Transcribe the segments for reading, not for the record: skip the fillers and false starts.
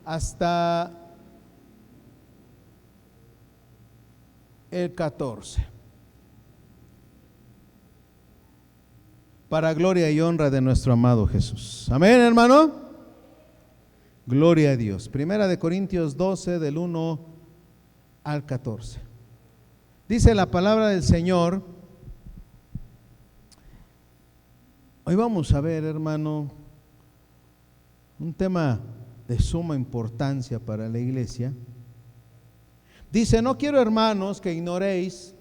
hasta el 14. Para gloria y honra de nuestro amado Jesús. Amén, hermano. Gloria a Dios. Primera de Corintios 12, del 1 al 14. Dice la palabra del Señor. Hoy vamos a ver, hermano, un tema de suma importancia para la iglesia. Dice: no quiero, hermanos, que ignoréis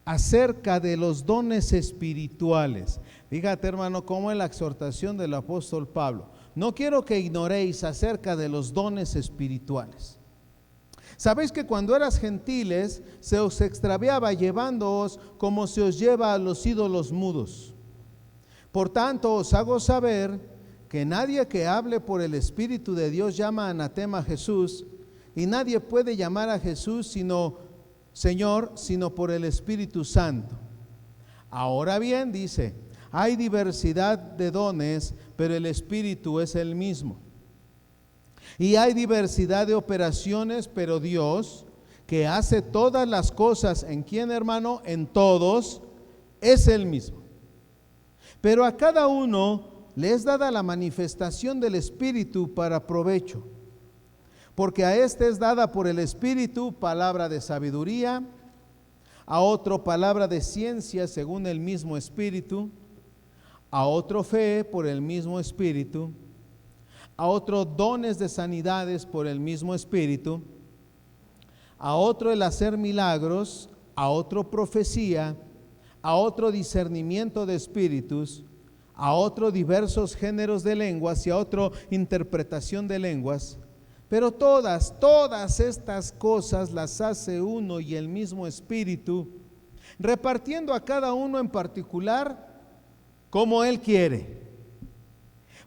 acerca de los dones espirituales. Fíjate, hermano, cómo es la exhortación del apóstol Pablo. No quiero que ignoréis acerca de los dones espirituales. Sabéis que cuando eras gentiles se os extraviaba llevándoos como se os lleva a los ídolos mudos. Por tanto os hago saber que nadie que hable por el Espíritu de Dios llama anatema a Jesús, y nadie puede llamar a Jesús sino Señor, sino por el Espíritu Santo. Ahora bien, dice, hay diversidad de dones, pero el Espíritu es el mismo. Y hay diversidad de operaciones, pero Dios, que hace todas las cosas, ¿en quién, hermano? En todos, es el mismo. Pero a cada uno le es dada la manifestación del Espíritu para provecho. Porque a este es dada por el Espíritu palabra de sabiduría, a otro palabra de ciencia según el mismo Espíritu, a otro fe por el mismo Espíritu, a otro dones de sanidades por el mismo Espíritu, a otro el hacer milagros, a otro profecía, a otro discernimiento de espíritus, a otro diversos géneros de lenguas y a otro interpretación de lenguas. Pero todas estas cosas las hace uno y el mismo Espíritu, repartiendo a cada uno en particular como Él quiere.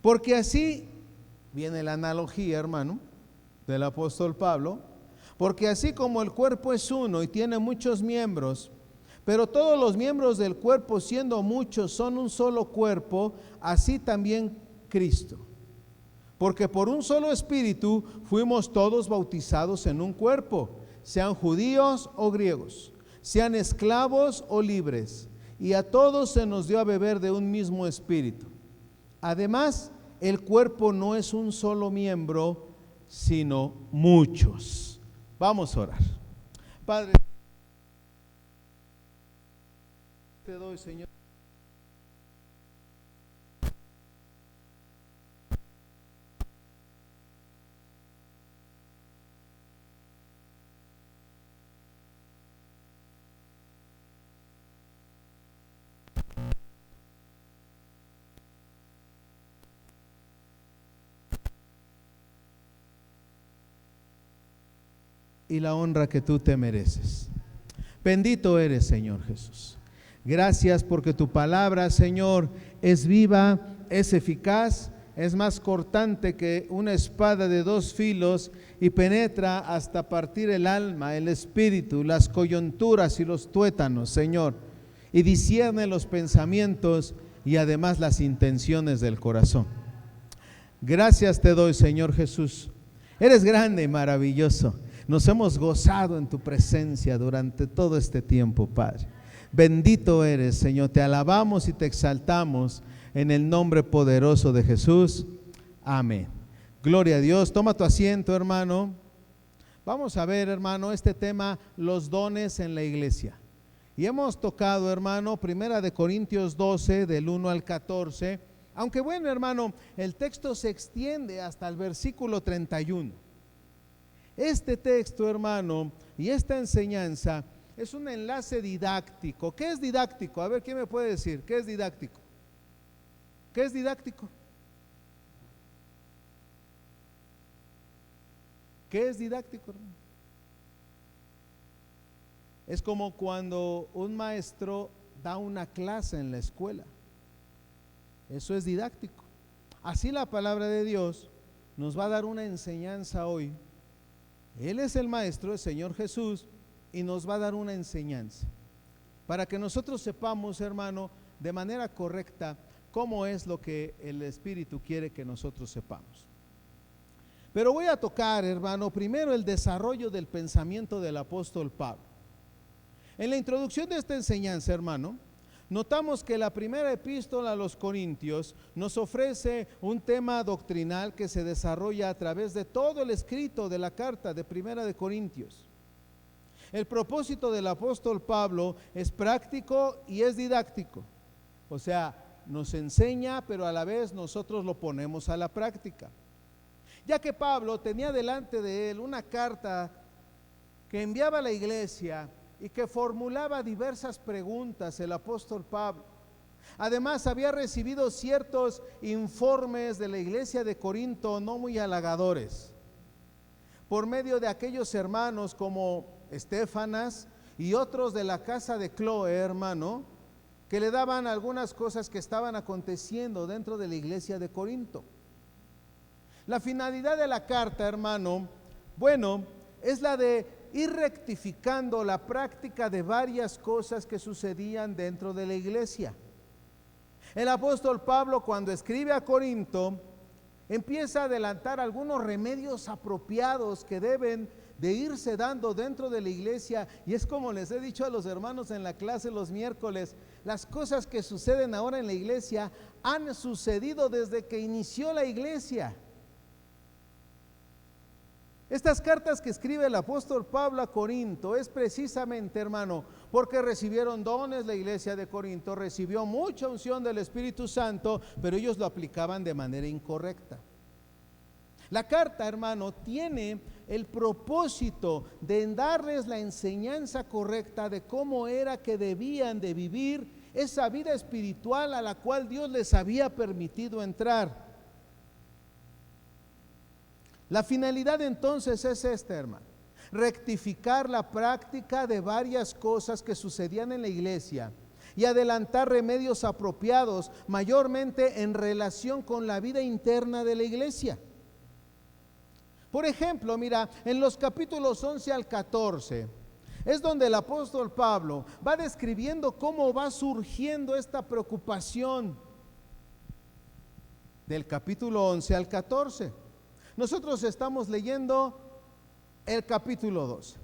Porque así viene la analogía, hermano, del apóstol Pablo. Porque así como el cuerpo es uno y tiene muchos miembros, pero todos los miembros del cuerpo, siendo muchos, son un solo cuerpo, así también Cristo. Porque por un solo Espíritu fuimos todos bautizados en un cuerpo, sean judíos o griegos, sean esclavos o libres, y a todos se nos dio a beber de un mismo Espíritu. Además, el cuerpo no es un solo miembro, sino muchos. Vamos a orar. Padre, te doy, Señor. Y la honra que tú te mereces. Bendito eres, Señor Jesús. Gracias porque tu palabra, Señor, es viva, es eficaz, es más cortante que una espada de dos filos y penetra hasta partir el alma, el espíritu, las coyunturas y los tuétanos, Señor, y discierne los pensamientos y además las intenciones del corazón. Gracias te doy, Señor Jesús. Eres grande y maravilloso. Nos hemos gozado en tu presencia durante todo este tiempo, Padre. Bendito eres, Señor. Te alabamos y te exaltamos en el nombre poderoso de Jesús. Amén. Gloria a Dios. Toma tu asiento, hermano. Vamos a ver, hermano, este tema, los dones en la iglesia. Y hemos tocado, hermano, Primera de Corintios 12, del 1 al 14. Aunque bueno, hermano, el texto se extiende hasta el versículo 31. Este texto, hermano, y esta enseñanza es un enlace didáctico. ¿Qué es didáctico? A ver, ¿quién me puede decir? ¿Qué es didáctico? ¿Qué es didáctico? ¿Qué es didáctico, hermano? Es como cuando un maestro da una clase en la escuela. Eso es didáctico. Así la palabra de Dios nos va a dar una enseñanza hoy. Él es el maestro, el Señor Jesús, y nos va a dar una enseñanza para que nosotros sepamos, hermano, de manera correcta cómo es lo que el Espíritu quiere que nosotros sepamos. Pero voy a tocar, hermano, primero el desarrollo del pensamiento del apóstol Pablo. En la introducción de esta enseñanza, hermano, notamos que la primera epístola a los Corintios nos ofrece un tema doctrinal que se desarrolla a través de todo el escrito de la carta de Primera de Corintios. El propósito del apóstol Pablo es práctico y es didáctico. O sea, nos enseña, pero a la vez nosotros lo ponemos a la práctica. Ya que Pablo tenía delante de él una carta que enviaba a la iglesia y que formulaba diversas preguntas, el apóstol Pablo. Además, había recibido ciertos informes de la iglesia de Corinto no muy halagadores, por medio de aquellos hermanos como Estéfanas y otros de la casa de Cloé, hermano, que le daban algunas cosas que estaban aconteciendo dentro de la iglesia de Corinto. La finalidad de la carta, hermano, bueno, es la de ir rectificando la práctica de varias cosas que sucedían dentro de la iglesia. El apóstol Pablo, cuando escribe a Corinto, empieza a adelantar algunos remedios apropiados que deben de irse dando dentro de la iglesia, y es como les he dicho a los hermanos en la clase los miércoles, las cosas que suceden ahora en la iglesia han sucedido desde que inició la iglesia. Estas cartas que escribe el apóstol Pablo a Corinto es precisamente, hermano, porque recibieron dones. La iglesia de Corinto recibió mucha unción del Espíritu Santo, pero ellos lo aplicaban de manera incorrecta. La carta, hermano, tiene el propósito de darles la enseñanza correcta de cómo era que debían de vivir esa vida espiritual a la cual Dios les había permitido entrar. La finalidad entonces es esta, hermano: rectificar la práctica de varias cosas que sucedían en la iglesia y adelantar remedios apropiados, mayormente en relación con la vida interna de la iglesia. Por ejemplo, mira, en los capítulos 11 al 14 es donde el apóstol Pablo va describiendo cómo va surgiendo esta preocupación. Del capítulo 11 al 14. Nosotros estamos leyendo el capítulo 12.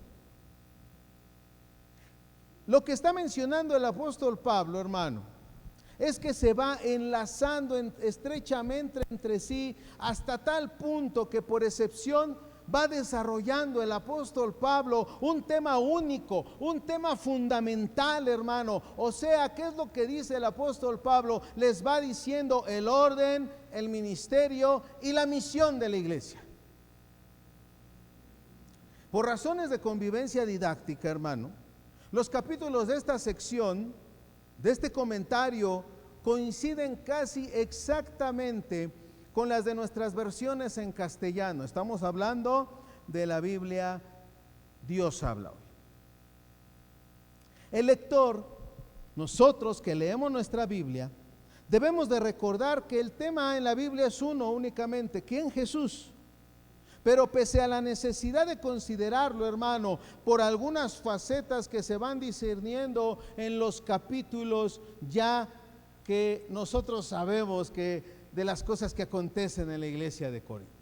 Lo que está mencionando el apóstol Pablo, hermano, es que se va enlazando estrechamente entre sí hasta tal punto que por excepción va desarrollando el apóstol Pablo un tema único, un tema fundamental, hermano. O sea, ¿qué es lo que dice el apóstol Pablo? Les va diciendo el orden, el ministerio y la misión de la iglesia. Por razones de convivencia didáctica, hermano, los capítulos de esta sección, de este comentario, coinciden casi exactamente con las de nuestras versiones en castellano. Estamos hablando de la Biblia Dios habla hoy. El lector, nosotros que leemos nuestra Biblia, debemos de recordar que el tema en la Biblia es uno únicamente: ¿quién? Jesús. Pero pese a la necesidad de considerarlo, hermano, por algunas facetas que se van discerniendo en los capítulos, ya que nosotros sabemos que de las cosas que acontecen en la iglesia de Corinto,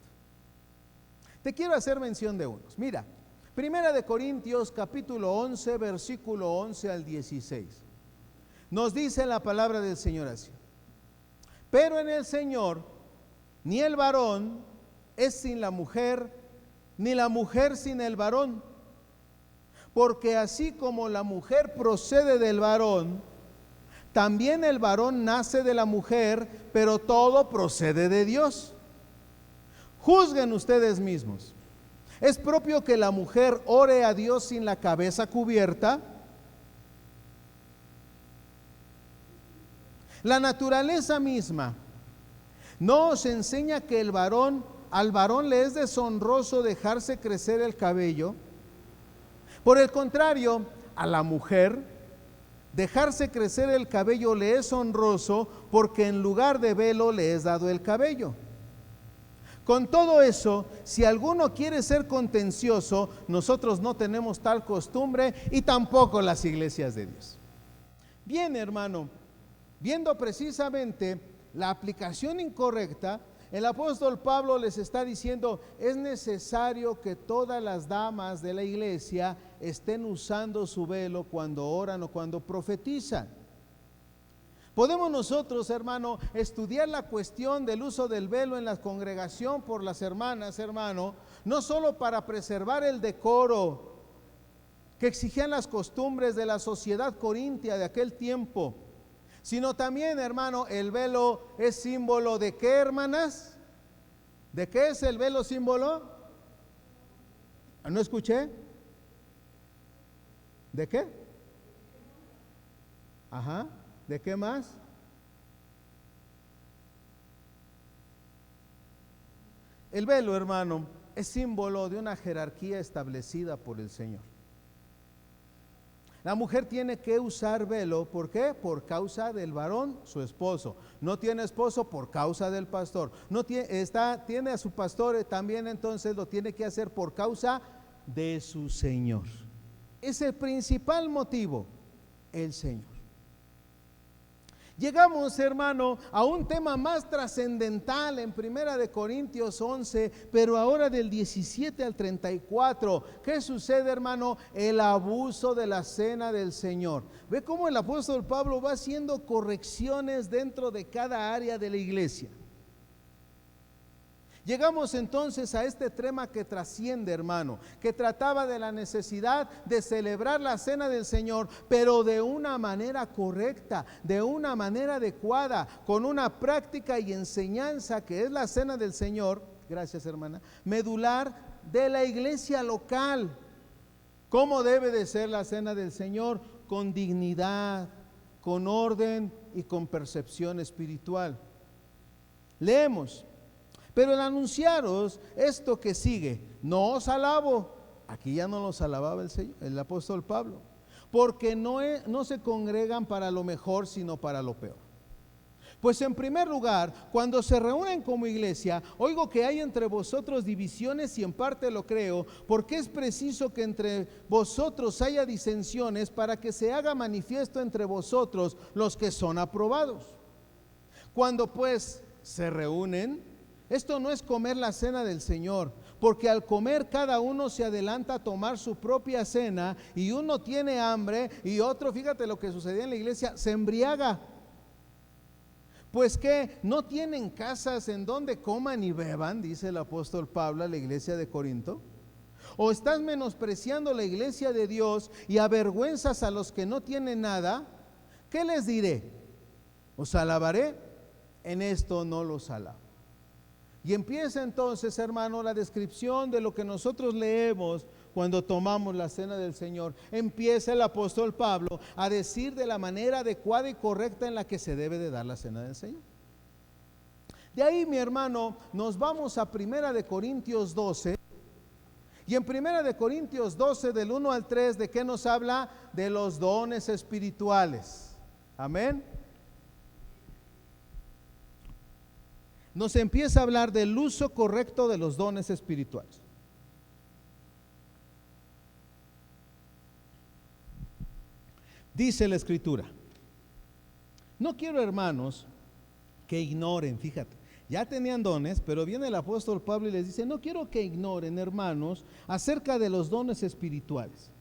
te quiero hacer mención de unos. Mira, Primera de Corintios capítulo 11, versículo 11 al 16. Nos dice la palabra del Señor así: pero en el Señor ni el varón es sin la mujer, ni la mujer sin el varón. Porque así como la mujer procede del varón, también el varón nace de la mujer, pero todo procede de Dios. Juzguen ustedes mismos. ¿Es propio que la mujer ore a Dios sin la cabeza cubierta? La naturaleza misma no os enseña que al varón le es deshonroso dejarse crecer el cabello. Por el contrario, a la mujer dejarse crecer el cabello le es honroso, porque en lugar de velo le es dado el cabello. Con todo eso, si alguno quiere ser contencioso, nosotros no tenemos tal costumbre, y tampoco las iglesias de Dios. Bien, hermano, viendo precisamente la aplicación incorrecta, El apóstol Pablo les está diciendo, es necesario que todas las damas de la iglesia estén usando su velo cuando oran o cuando profetizan. Podemos nosotros, hermano, estudiar la cuestión del uso del velo en la congregación por las hermanas, hermano, no solo para preservar el decoro que exigían las costumbres de la sociedad corintia de aquel tiempo, sino también, hermano, el velo es símbolo de ¿qué, hermanas? ¿De qué es el velo símbolo? ¿No escuché? ¿De qué? Ajá. ¿De qué más? El velo, hermano, es símbolo de una jerarquía establecida por el Señor. La mujer tiene que usar velo, ¿por qué? Por causa del varón, su esposo. No tiene esposo por causa del pastor. No tiene a su pastor, también entonces lo tiene que hacer por causa de su Señor. Es el principal motivo, el Señor. Llegamos, hermano, a un tema más trascendental en 1 Corintios 11, pero ahora del 17 al 34. ¿Qué sucede, hermano? El abuso de la cena del Señor. Ve cómo el apóstol Pablo va haciendo correcciones dentro de cada área de la iglesia. Llegamos entonces a este tema que trasciende, hermano, que trataba de la necesidad de celebrar la cena del Señor, pero de una manera correcta, de una manera adecuada, con una práctica y enseñanza que es la cena del Señor, gracias hermana, medular de la iglesia local. ¿Cómo debe de ser la cena del Señor? Con dignidad, con orden y con percepción espiritual. Leemos. Pero el anunciaros esto que sigue, no os alabo. Aquí ya no los alababa el apóstol Pablo, porque no se congregan para lo mejor, sino para lo peor. Pues en primer lugar, cuando se reúnen como iglesia, oigo que hay entre vosotros divisiones, y en parte lo creo, porque es preciso que entre vosotros haya disensiones, para que se haga manifiesto entre vosotros los que son aprobados. Cuando pues se reúnen, esto no es comer la cena del Señor, porque al comer cada uno se adelanta a tomar su propia cena, y uno tiene hambre y otro, fíjate lo que sucedía en la iglesia, se embriaga. Pues que no tienen casas en donde coman y beban, dice el apóstol Pablo a la iglesia de Corinto. ¿O estás menospreciando la iglesia de Dios y avergüenzas a los que no tienen nada? ¿Qué les diré? ¿Os alabaré? En esto no los alabo. Y empieza entonces, hermano, la descripción de lo que nosotros leemos cuando tomamos la cena del Señor. Empieza el apóstol Pablo a decir de la manera adecuada y correcta en la que se debe de dar la cena del Señor. De ahí, mi hermano, nos vamos a 1 Corintios 12. Y en 1 Corintios 12, del 1 al 3, ¿de qué nos habla? De los dones espirituales. Amén. Nos empieza a hablar del uso correcto de los dones espirituales. Dice la Escritura: no quiero, hermanos, que ignoren, fíjate, ya tenían dones, pero viene el apóstol Pablo y les dice: no quiero que ignoren, hermanos, acerca de los dones espirituales.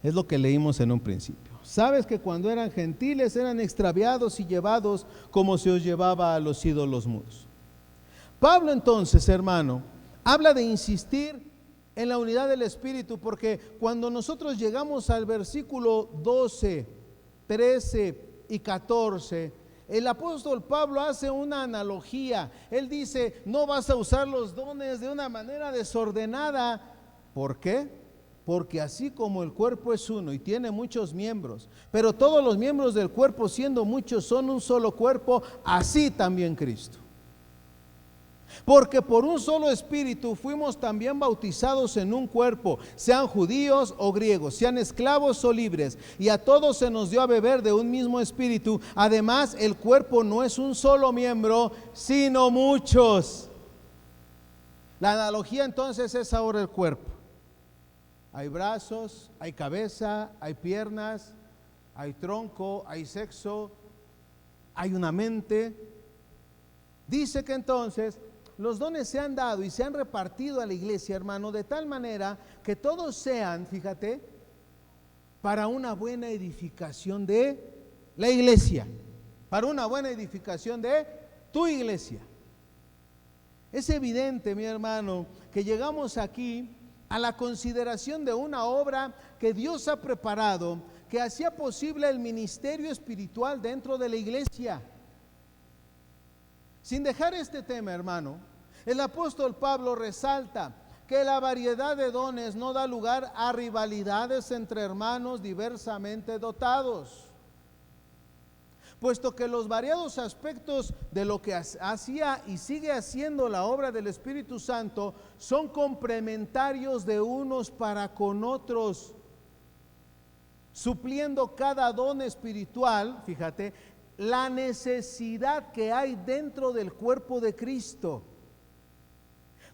Es lo que leímos en un principio. Sabes que cuando eran gentiles eran extraviados y llevados como se os llevaba a los ídolos mudos. Pablo entonces, hermano, habla de insistir en la unidad del Espíritu, porque cuando nosotros llegamos al versículo 12, 13 y 14, el apóstol Pablo hace una analogía. Él dice: no vas a usar los dones de una manera desordenada. ¿Por qué? Porque así como el cuerpo es uno y tiene muchos miembros, pero todos los miembros del cuerpo, siendo muchos, son un solo cuerpo, así también Cristo. Porque por un solo espíritu fuimos también bautizados en un cuerpo, sean judíos o griegos, sean esclavos o libres, y a todos se nos dio a beber de un mismo espíritu. Además, el cuerpo no es un solo miembro, sino muchos. La analogía entonces es ahora el cuerpo. Hay brazos, hay cabeza, hay piernas, hay tronco, hay sexo, hay una mente. Dice que entonces los dones se han dado y se han repartido a la iglesia, hermano, de tal manera que todos sean, fíjate, para una buena edificación de la iglesia, para una buena edificación de tu iglesia. Es evidente, mi hermano, que llegamos aquí a la consideración de una obra que Dios ha preparado, que hacía posible el ministerio espiritual dentro de la iglesia. Sin dejar este tema, hermano, el apóstol Pablo resalta que la variedad de dones no da lugar a rivalidades entre hermanos diversamente dotados, puesto que los variados aspectos de lo que hacía y sigue haciendo la obra del Espíritu Santo son complementarios de unos para con otros, supliendo cada don espiritual, fíjate, la necesidad que hay dentro del cuerpo de Cristo,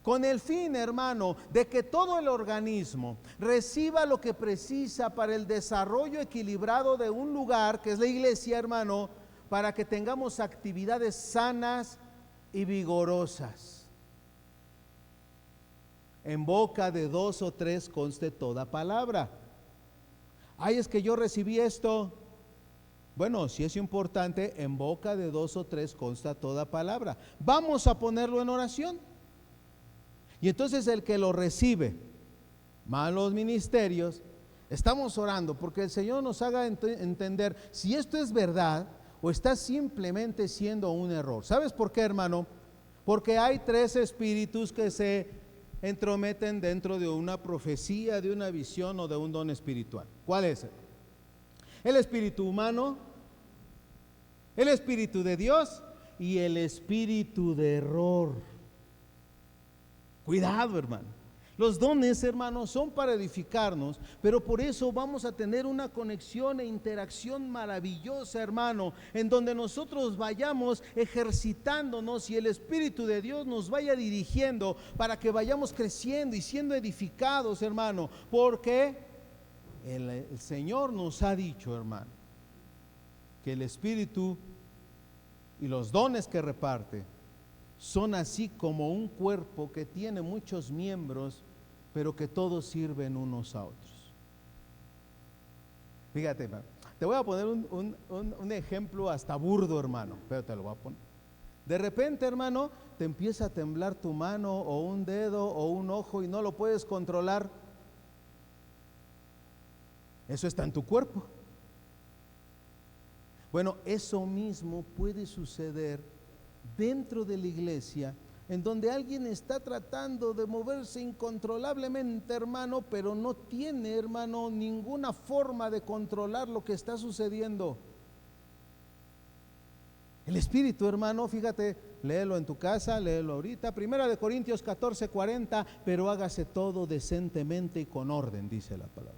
con el fin, hermano, de que todo el organismo reciba lo que precisa para el desarrollo equilibrado de un lugar, que es la iglesia, hermano, para que tengamos actividades sanas y vigorosas. En boca de 2 o 3 conste toda palabra. Ay, es que yo recibí esto. Bueno, si es importante, en boca de 2 o 3 consta toda palabra. Vamos a ponerlo en oración. Y entonces el que lo recibe, más los ministerios, estamos orando porque el Señor nos haga entender si esto es verdad o está simplemente siendo un error. ¿Sabes por qué, hermano? Porque hay 3 espíritus que se entrometen dentro de una profecía, de una visión o de un don espiritual. ¿Cuál es? El espíritu humano, el espíritu de Dios y el espíritu de error. Cuidado, hermano. Los dones, hermanos, son para edificarnos, pero por eso vamos a tener una conexión e interacción maravillosa, hermano, en donde nosotros vayamos ejercitándonos y el Espíritu de Dios nos vaya dirigiendo para que vayamos creciendo y siendo edificados, hermano, porque el Señor nos ha dicho, hermano, que el Espíritu y los dones que reparte son así como un cuerpo que tiene muchos miembros, pero que todos sirven unos a otros. Fíjate, hermano, te voy a poner un ejemplo hasta burdo, hermano, pero te lo voy a poner. De repente, hermano, te empieza a temblar tu mano o un dedo o un ojo y no lo puedes controlar. Eso está en tu cuerpo. Bueno, eso mismo puede suceder dentro de la iglesia, en donde alguien está tratando de moverse incontrolablemente, hermano, pero no tiene, hermano, ninguna forma de controlar lo que está sucediendo. El Espíritu, hermano, fíjate, léelo en tu casa, léelo ahorita, 1 Corintios 14:40, pero hágase todo decentemente y con orden, dice la palabra.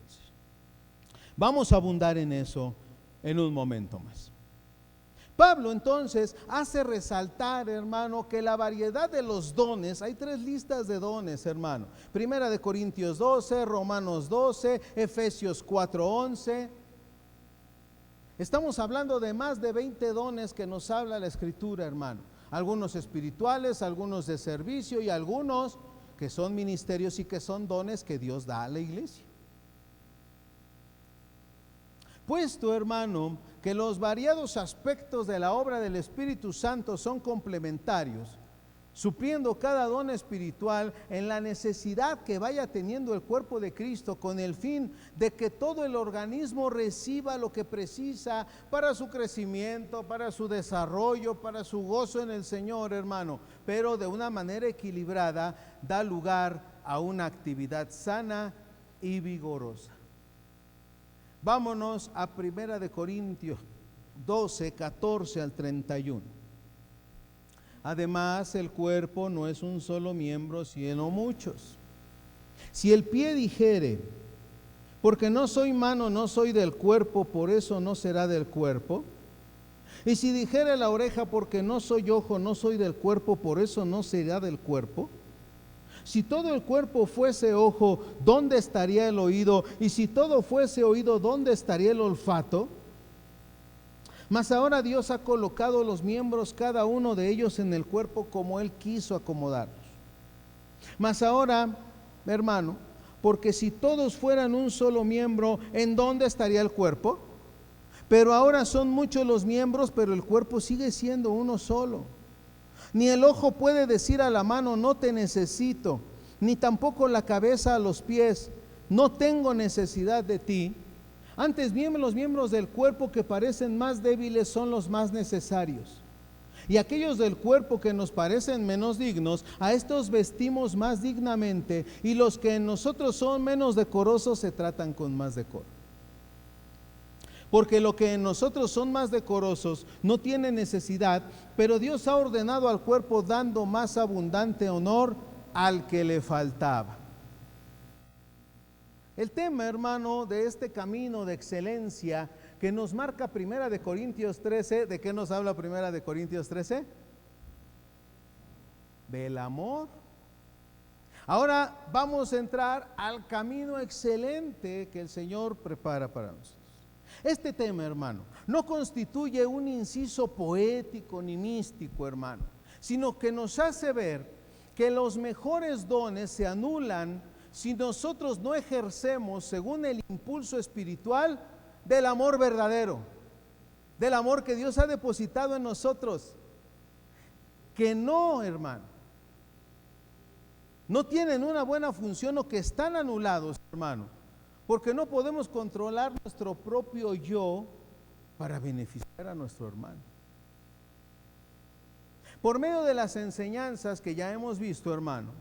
Vamos a abundar en eso en un momento más. Pablo entonces hace resaltar, hermano, que la variedad de los dones, hay 3 listas de dones, hermano. 1 Corintios 12, Romanos 12, Efesios 4:11. Estamos hablando de más de 20 dones que nos habla la Escritura, hermano. Algunos espirituales, algunos de servicio y algunos que son ministerios y que son dones que Dios da a la iglesia. Puesto, hermano, que los variados aspectos de la obra del Espíritu Santo son complementarios, supliendo cada don espiritual en la necesidad que vaya teniendo el cuerpo de Cristo, con el fin de que todo el organismo reciba lo que precisa para su crecimiento, para su desarrollo, para su gozo en el Señor, hermano, pero de una manera equilibrada da lugar a una actividad sana y vigorosa. Vámonos a 1 Corintios 12, 14 al 31. Además, el cuerpo no es un solo miembro, sino muchos. Si el pie dijere, porque no soy mano, no soy del cuerpo, por eso no será del cuerpo. Y si dijere la oreja, porque no soy ojo, no soy del cuerpo, por eso no será del cuerpo. Si todo el cuerpo fuese ojo, ¿dónde estaría el oído? Y si todo fuese oído, ¿dónde estaría el olfato? Mas ahora Dios ha colocado los miembros, cada uno de ellos, en el cuerpo como Él quiso acomodarlos. Mas ahora, hermano, porque si todos fueran un solo miembro, ¿en dónde estaría el cuerpo? Pero ahora son muchos los miembros, pero el cuerpo sigue siendo uno solo. Ni el ojo puede decir a la mano, no te necesito, ni tampoco la cabeza a los pies, no tengo necesidad de ti. Antes bien, los miembros del cuerpo que parecen más débiles son los más necesarios. Y aquellos del cuerpo que nos parecen menos dignos, a estos vestimos más dignamente, y los que en nosotros son menos decorosos se tratan con más decoro. Porque lo que en nosotros son más decorosos no tiene necesidad, pero Dios ha ordenado al cuerpo dando más abundante honor al que le faltaba. El tema, hermano, de este camino de excelencia que nos marca Primera de Corintios 13, ¿de qué nos habla Primera de Corintios 13? Del amor. Ahora vamos a entrar al camino excelente que el Señor prepara para nosotros. Este tema, hermano, no constituye un inciso poético ni místico, hermano, sino que nos hace ver que los mejores dones se anulan si nosotros no ejercemos según el impulso espiritual del amor verdadero, del amor que Dios ha depositado en nosotros, que no, hermano, no tienen una buena función o que están anulados, hermano, porque no podemos controlar nuestro propio yo para beneficiar a nuestro hermano. Por medio de las enseñanzas que ya hemos visto, hermano,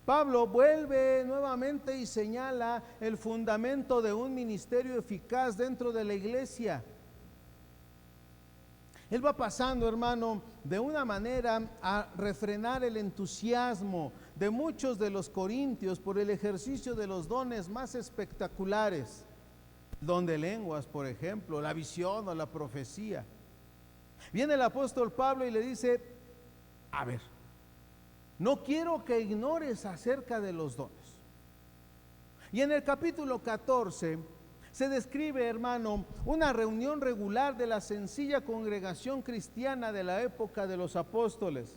Pablo vuelve nuevamente y señala el fundamento de un ministerio eficaz dentro de la iglesia. Él va pasando, hermano, de una manera a refrenar el entusiasmo de muchos de los corintios por el ejercicio de los dones más espectaculares, don de lenguas, por ejemplo, la visión o la profecía. Viene el apóstol Pablo y le dice, a ver, no quiero que ignores acerca de los dones. Y en el capítulo 14 se describe, hermano, una reunión regular de la sencilla congregación cristiana de la época de los apóstoles.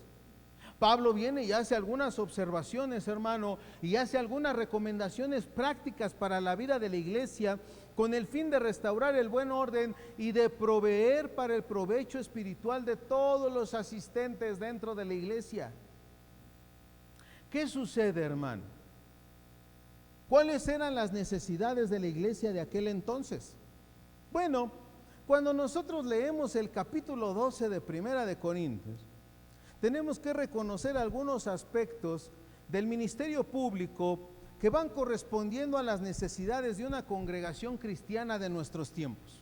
Pablo viene y hace algunas observaciones, hermano, y hace algunas recomendaciones prácticas para la vida de la iglesia con el fin de restaurar el buen orden y de proveer para el provecho espiritual de todos los asistentes dentro de la iglesia. ¿Qué sucede, hermano? ¿Cuáles eran las necesidades de la iglesia de aquel entonces? Bueno, cuando nosotros leemos el capítulo 12 de Primera de Corintios, tenemos que reconocer algunos aspectos del ministerio público que van correspondiendo a las necesidades de una congregación cristiana de nuestros tiempos.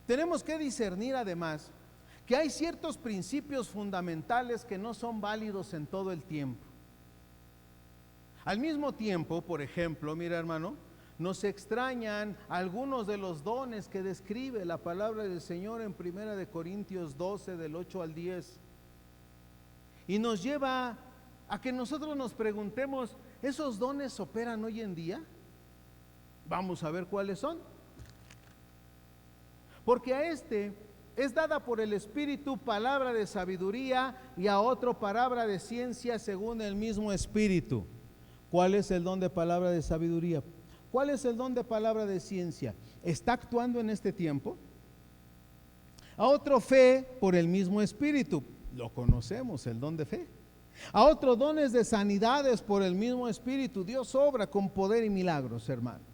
Tenemos que discernir además que hay ciertos principios fundamentales que no son válidos en todo el tiempo. Al mismo tiempo, por ejemplo, mira, hermano, nos extrañan algunos de los dones que describe la palabra del Señor en Primera de Corintios 12, del 8 al 10. Y nos lleva a que nosotros nos preguntemos, ¿esos dones operan hoy en día? Vamos a ver cuáles son. Porque a este es dada por el Espíritu palabra de sabiduría y a otro palabra de ciencia según el mismo Espíritu. ¿Cuál es el don de palabra de sabiduría? ¿Cuál es el don de palabra de ciencia? ¿Está actuando en este tiempo? A otro fe por el mismo Espíritu. Lo conocemos, el don de fe. A otro dones de sanidades por el mismo Espíritu. Dios obra con poder y milagros, hermano.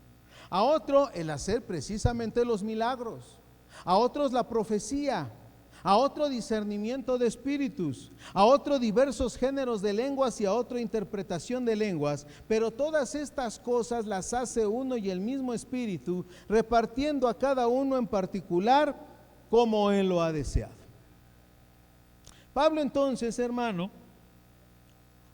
A otro el hacer precisamente los milagros. A otros la profecía. A otro discernimiento de espíritus, a otro diversos géneros de lenguas y a otro interpretación de lenguas, pero todas estas cosas las hace uno y el mismo Espíritu, repartiendo a cada uno en particular como Él lo ha deseado. Pablo entonces, hermano,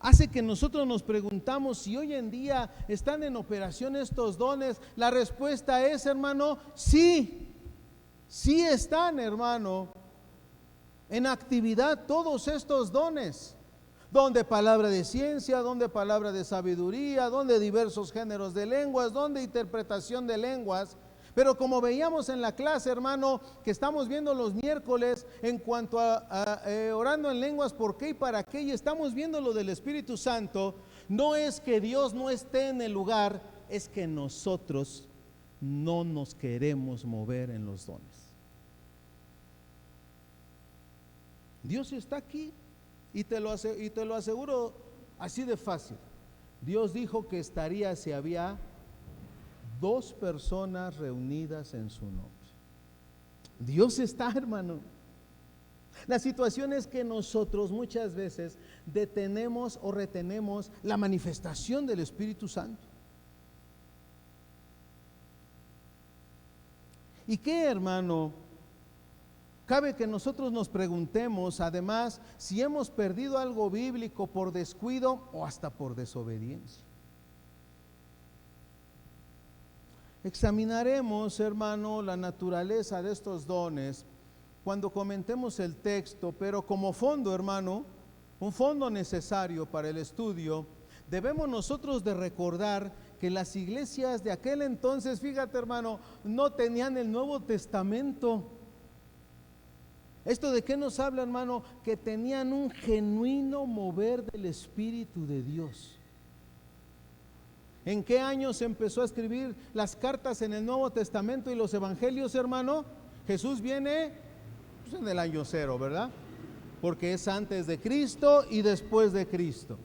hace que nosotros nos preguntamos si hoy en día están en operación estos dones. La respuesta es, hermano, sí, sí están, hermano, en actividad todos estos dones, don de palabra de ciencia, don de palabra de sabiduría, don de diversos géneros de lenguas, don de interpretación de lenguas, Pero como veíamos en la clase, hermano, que estamos viendo los miércoles en cuanto a orando en lenguas, por qué y para qué, y estamos viendo lo del Espíritu Santo, no es que Dios no esté en el lugar, es que nosotros no nos queremos mover en los dones. Dios está aquí y te lo aseguro así de fácil. Dios dijo que estaría si había 2 personas reunidas en su nombre. Dios está, hermano. La situación es que nosotros muchas veces detenemos o retenemos la manifestación del Espíritu Santo. ¿Y qué, hermano? Cabe que nosotros nos preguntemos, además, si hemos perdido algo bíblico por descuido o hasta por desobediencia. Examinaremos, hermano, la naturaleza de estos dones cuando comentemos el texto, pero como fondo, hermano, un fondo necesario para el estudio, debemos nosotros de recordar que las iglesias de aquel entonces, fíjate, hermano, no tenían el Nuevo Testamento. ¿Esto de qué nos habla, hermano? Que tenían un genuino mover del Espíritu de Dios. ¿En qué año se empezó a escribir las cartas en el Nuevo Testamento y los evangelios, hermano? Jesús viene pues, en el año 0, ¿verdad? Porque es antes de Cristo y después de Cristo.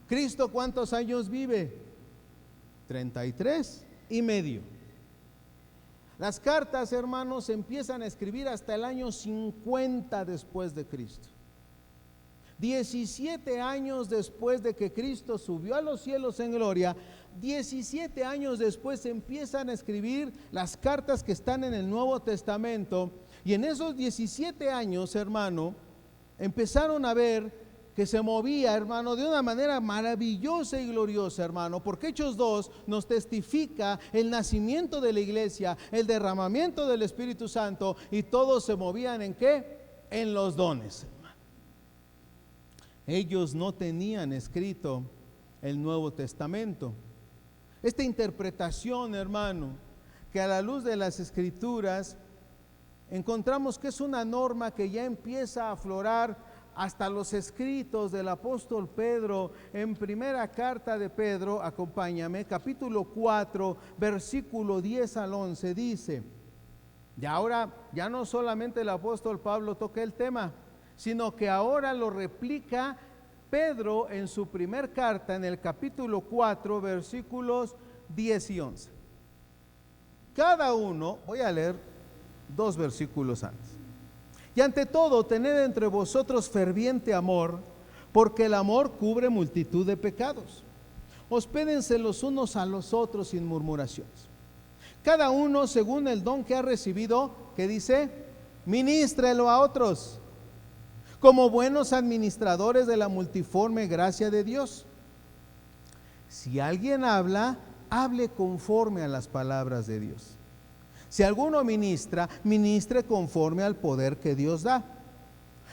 ¿Cristo cuántos años vive? 33 y medio. Las cartas, hermanos, se empiezan a escribir hasta el año 50 después de Cristo. 17 años después de que Cristo subió a los cielos en gloria, 17 años después se empiezan a escribir las cartas que están en el Nuevo Testamento. Y en esos 17 años, hermano, empezaron a ver que se movía, hermano, de una manera maravillosa y gloriosa, hermano, porque Hechos 2 nos testifica el nacimiento de la iglesia, el derramamiento del Espíritu Santo, y todos se movían ¿en qué? En los dones, hermano. Ellos no tenían escrito el Nuevo Testamento. Esta interpretación, hermano, que a la luz de las Escrituras encontramos que es una norma que ya empieza a aflorar hasta los escritos del apóstol Pedro. En primera carta de Pedro, acompáñame, capítulo 4, versículo 10 al 11, dice, y ahora ya no solamente el apóstol Pablo toca el tema, sino que ahora lo replica Pedro en su primer carta, en el capítulo 4, versículos 10 y 11. Cada uno, voy a leer 2 versículos antes. Y ante todo, tened entre vosotros ferviente amor, porque el amor cubre multitud de pecados. Hospédense los unos a los otros sin murmuraciones. Cada uno según el don que ha recibido, ¿qué dice? Ministrelo a otros, como buenos administradores de la multiforme gracia de Dios. Si alguien habla, hable conforme a las palabras de Dios. Si alguno ministra, ministre conforme al poder que Dios da,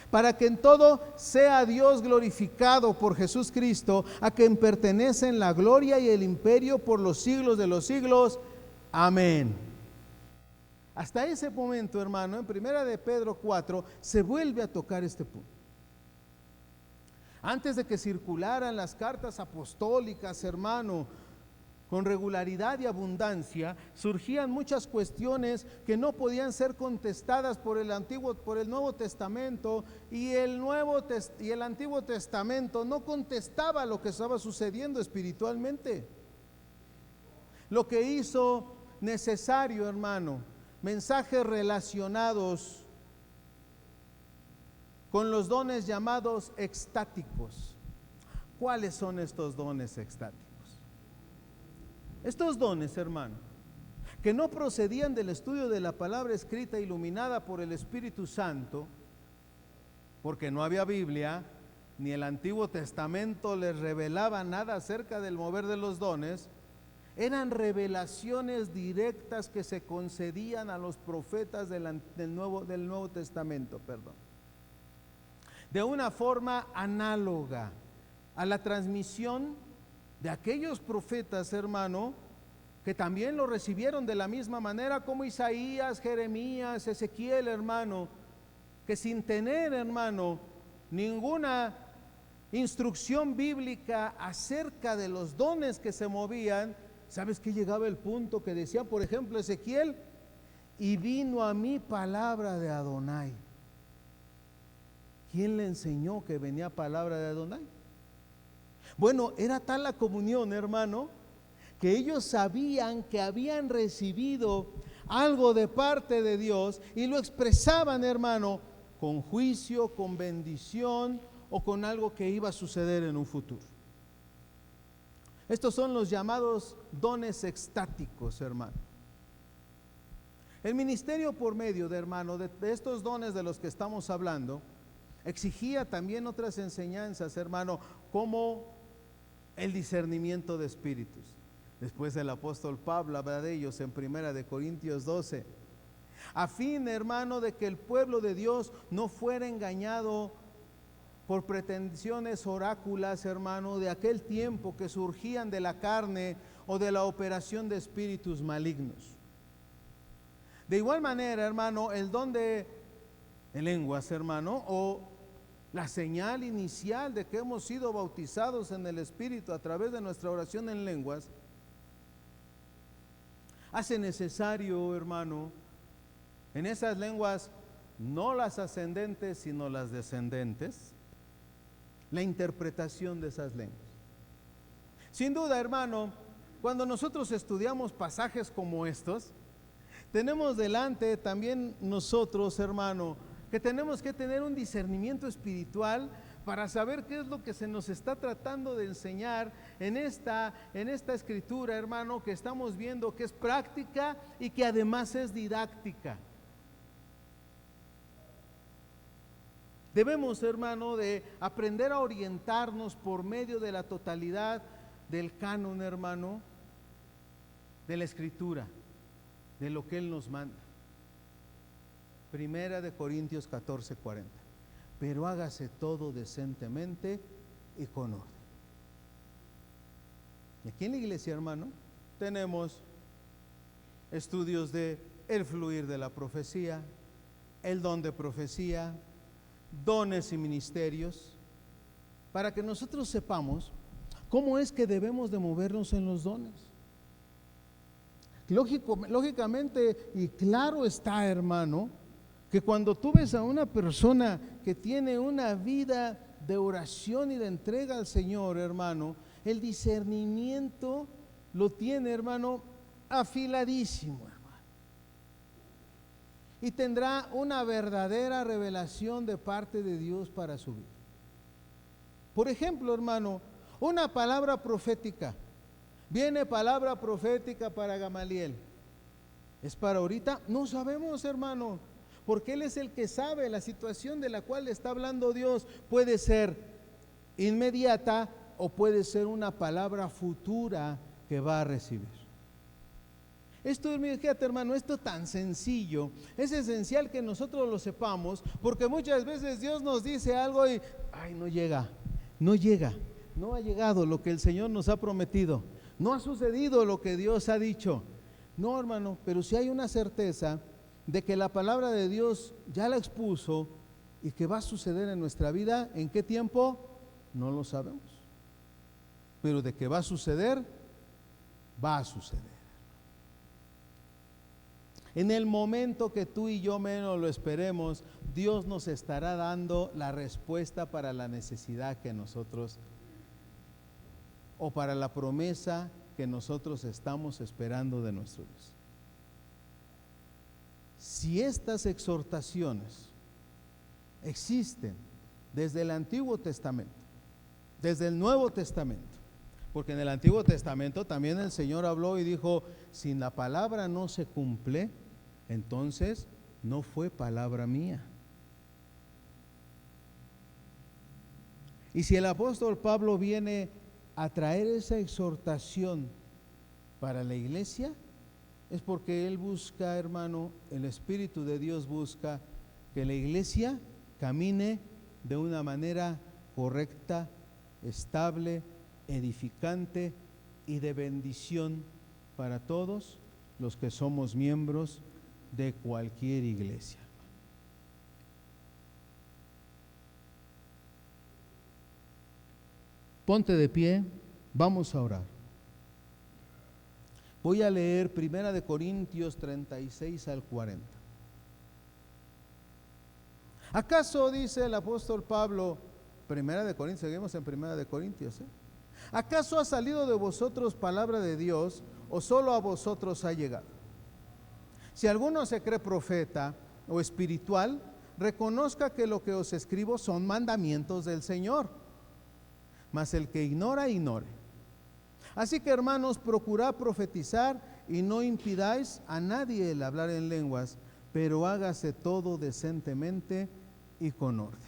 para que en todo sea Dios glorificado por Jesús Cristo, a quien pertenecen la gloria y el imperio por los siglos de los siglos. Amén. Hasta ese momento, hermano, en primera de Pedro 4, se vuelve a tocar este punto. Antes de que circularan las cartas apostólicas, hermano, con regularidad y abundancia, surgían muchas cuestiones que no podían ser contestadas por el Nuevo Testamento, y el Antiguo Testamento no contestaba lo que estaba sucediendo espiritualmente. Lo que hizo necesario, hermano, mensajes relacionados con los dones llamados extáticos. ¿Cuáles son estos dones extáticos? Estos dones, hermano, que no procedían del estudio de la palabra escrita iluminada por el Espíritu Santo, porque no había Biblia, ni el Antiguo Testamento les revelaba nada acerca del mover de los dones, eran revelaciones directas que se concedían a los profetas del Nuevo Testamento, de una forma análoga a la transmisión de aquellos profetas, hermano, que también lo recibieron de la misma manera como Isaías, Jeremías, Ezequiel, hermano, que sin tener, hermano, ninguna instrucción bíblica acerca de los dones que se movían, ¿sabes qué? Llegaba el punto que decía, por ejemplo, Ezequiel, y vino a mí palabra de Adonai. ¿Quién le enseñó que venía palabra de Adonai? Bueno, era tal la comunión, hermano, que ellos sabían que habían recibido algo de parte de Dios y lo expresaban, hermano, con juicio, con bendición o con algo que iba a suceder en un futuro. Estos son los llamados dones extáticos, hermano. El ministerio por medio de, hermano, de estos dones de los que estamos hablando, exigía también otras enseñanzas, hermano, como el discernimiento de espíritus. Después el apóstol Pablo habla de ellos en 1 Corintios 12, a fin, hermano, de que el pueblo de Dios no fuera engañado por pretensiones oráculas, hermano, de aquel tiempo que surgían de la carne o de la operación de espíritus malignos. De igual manera, hermano, el don de lenguas, hermano, o la señal inicial de que hemos sido bautizados en el Espíritu a través de nuestra oración en lenguas, hace necesario, hermano, en esas lenguas, no las ascendentes, sino las descendentes, la interpretación de esas lenguas. Sin duda, hermano, cuando nosotros estudiamos pasajes como estos, tenemos delante también nosotros, hermano, que tenemos que tener un discernimiento espiritual para saber qué es lo que se nos está tratando de enseñar en esta escritura, hermano, que estamos viendo que es práctica y que además es didáctica. Debemos, hermano, de aprender a orientarnos por medio de la totalidad del canon, hermano, de la escritura, de lo que Él nos manda. 1 Corintios 14:40. Pero hágase todo decentemente y con orden. Y aquí en la iglesia, hermano, tenemos estudios de el fluir de la profecía, el don de profecía, dones y ministerios, para que nosotros sepamos cómo es que debemos de movernos en los dones. Lógicamente y claro está, hermano, que cuando tú ves a una persona que tiene una vida de oración y de entrega al Señor, hermano, el discernimiento lo tiene, hermano, afiladísimo, hermano. Y tendrá una verdadera revelación de parte de Dios para su vida. Por ejemplo, hermano, una palabra profética. Viene palabra profética para Gamaliel. ¿Es para ahorita? No sabemos, hermano, porque él es el que sabe la situación de la cual está hablando Dios. Puede ser inmediata o puede ser una palabra futura que va a recibir. Esto, fíjate, hermano, esto tan sencillo, es esencial que nosotros lo sepamos, porque muchas veces Dios nos dice algo y, no llega, no ha llegado lo que el Señor nos ha prometido, no ha sucedido lo que Dios ha dicho. No, hermano, pero si hay una certeza de que la palabra de Dios ya la expuso y que va a suceder en nuestra vida. ¿En qué tiempo? No lo sabemos, pero de que va a suceder, va a suceder. En el momento que tú y yo menos lo esperemos, Dios nos estará dando la respuesta para la necesidad que nosotros, o para la promesa que nosotros estamos esperando de nuestro Dios. Si estas exhortaciones existen desde el Antiguo Testamento, desde el Nuevo Testamento, porque en el Antiguo Testamento también el Señor habló y dijo, si la palabra no se cumple, entonces no fue palabra mía. Y si el apóstol Pablo viene a traer esa exhortación para la iglesia, es porque él busca, hermano, el Espíritu de Dios busca que la iglesia camine de una manera correcta, estable, edificante y de bendición para todos los que somos miembros de cualquier iglesia. Ponte de pie, vamos a orar. Voy a leer 1 Corintios 36 al 40. ¿Acaso, dice el apóstol Pablo, 1 Corintios, seguimos en 1 Corintios, ¿acaso ha salido de vosotros palabra de Dios o solo a vosotros ha llegado? Si alguno se cree profeta o espiritual, reconozca que lo que os escribo son mandamientos del Señor. Mas el que ignora, ignore. Así que, hermanos, procurad profetizar y no impidáis a nadie el hablar en lenguas, pero hágase todo decentemente y con orden.